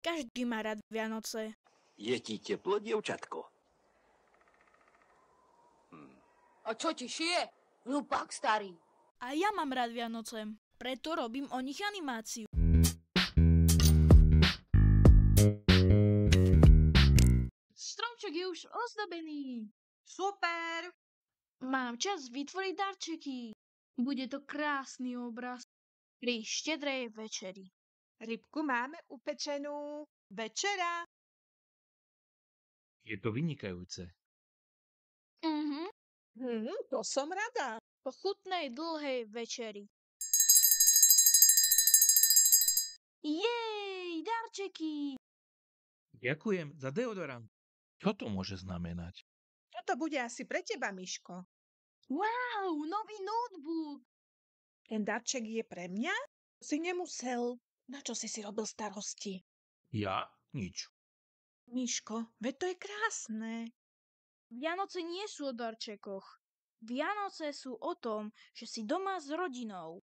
Každý má rád Vianoce. Je ti teplo, dievčatko? A čo ti šije? Hlupák starý. A ja mám rád Vianoce, preto robím o nich animáciu. Stromček je už ozdobený. Super! Mám čas vytvoriť darčeky. Bude to krásny obraz pri štedrej večeri. Rybku máme upečenú. Večera. Je to vynikajúce. To som rada. Po chutnej dlhej večeri. Jej, darčeky! Ďakujem za deodorant. Čo to môže znamenať? Toto bude asi pre teba, Miško. Wow, nový notebook! Ten darček je pre mňa? Si nemusel. Na čo si robil starosti? Ja? Nič. Miško, veď to je krásne. Vianoce nie sú o darčekoch. Vianoce sú o tom, že si doma s rodinou.